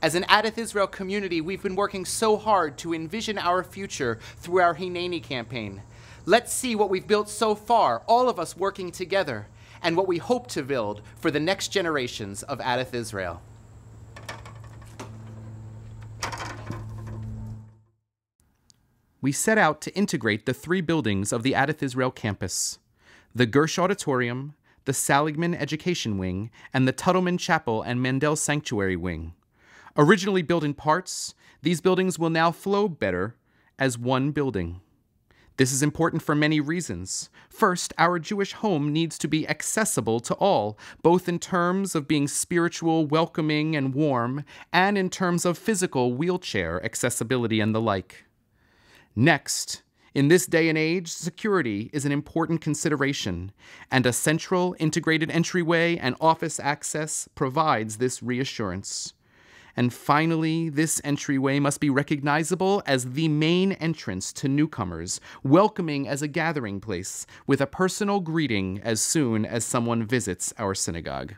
As an Adath Israel community, we've been working so hard to envision our future through our Hineni campaign. Let's see what we've built so far, all of us working together, and what we hope to build for the next generations of Adath Israel. We set out to integrate the three buildings of the Adath Israel campus: the Gersh Auditorium, the Seligman Education Wing, and the Tuttleman Chapel and Mandel Sanctuary Wing. Originally built in parts, these buildings will now flow better as one building. This is important for many reasons. First, our Jewish home needs to be accessible to all, both in terms of being spiritual, welcoming, and warm, and in terms of physical wheelchair accessibility and the like. Next, in this day and age, security is an important consideration, and a central integrated entryway and office access provides this reassurance. And finally, this entryway must be recognizable as the main entrance to newcomers, welcoming as a gathering place, with a personal greeting as soon as someone visits our synagogue.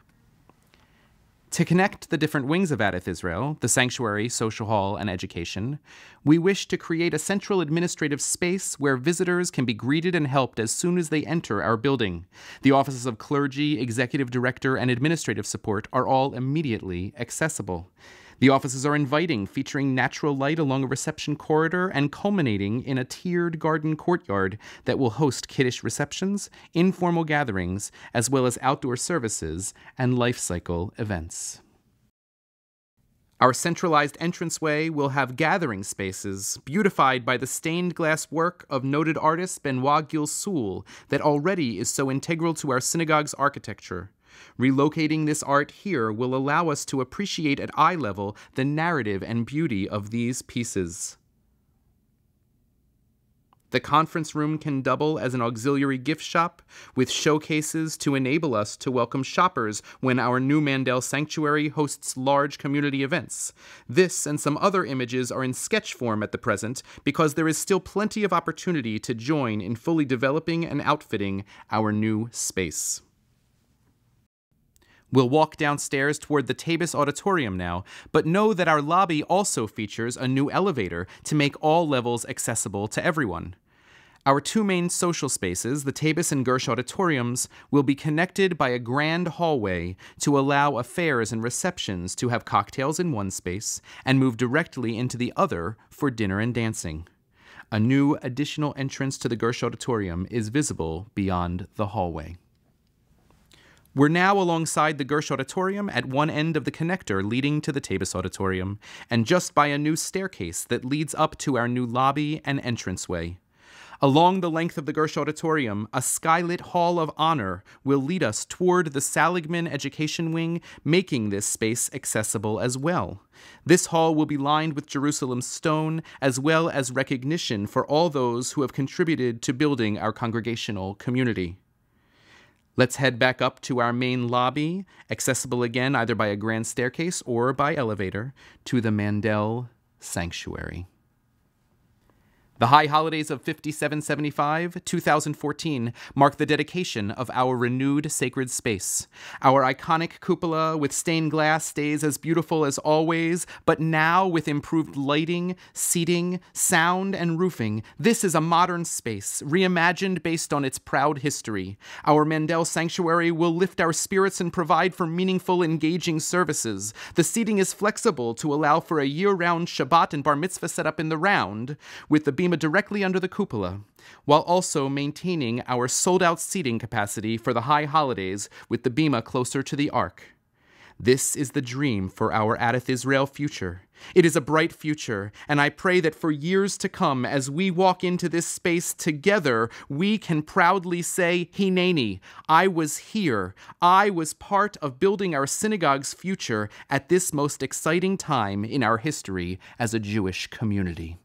To connect the different wings of Adath Israel, the sanctuary, social hall, and education, we wish to create a central administrative space where visitors can be greeted and helped as soon as they enter our building. The offices of clergy, executive director, and administrative support are all immediately accessible. The offices are inviting, featuring natural light along a reception corridor and culminating in a tiered garden courtyard that will host kiddush receptions, informal gatherings, as well as outdoor services and life cycle events. Our centralized entranceway will have gathering spaces beautified by the stained glass work of noted artist Benoit Gilsoul that already is so integral to our synagogue's architecture. Relocating this art here will allow us to appreciate at eye level the narrative and beauty of these pieces. The conference room can double as an auxiliary gift shop, with showcases to enable us to welcome shoppers when our new Mandel Sanctuary hosts large community events. This and some other images are in sketch form at the present because there is still plenty of opportunity to join in fully developing and outfitting our new space. We'll walk downstairs toward the Tabis Auditorium now, but know that our lobby also features a new elevator to make all levels accessible to everyone. Our two main social spaces, the Tabis and Gersh Auditoriums, will be connected by a grand hallway to allow affairs and receptions to have cocktails in one space and move directly into the other for dinner and dancing. A new additional entrance to the Gersh Auditorium is visible beyond the hallway. We're now alongside the Gersh Auditorium at one end of the connector leading to the Tabis Auditorium, and just by a new staircase that leads up to our new lobby and entranceway. Along the length of the Gersh Auditorium, a skylit hall of honor will lead us toward the Seligman Education Wing, making this space accessible as well. This hall will be lined with Jerusalem stone, as well as recognition for all those who have contributed to building our congregational community. Let's head back up to our main lobby, accessible again either by a grand staircase or by elevator, to the Mandel Sanctuary. The high holidays of 5775, 2014 mark the dedication of our renewed sacred space. Our iconic cupola with stained glass stays as beautiful as always, but now with improved lighting, seating, sound, and roofing. This is a modern space, reimagined based on its proud history. Our Mandel Sanctuary will lift our spirits and provide for meaningful, engaging services. The seating is flexible to allow for a year-round Shabbat and Bar Mitzvah setup in the round, with the bima directly under the cupola, while also maintaining our sold-out seating capacity for the high holidays with the bima closer to the ark. This is the dream for our Adath Israel future. It is a bright future, and I pray that for years to come, as we walk into this space together, we can proudly say, Hineni, I was here. I was part of building our synagogue's future at this most exciting time in our history as a Jewish community.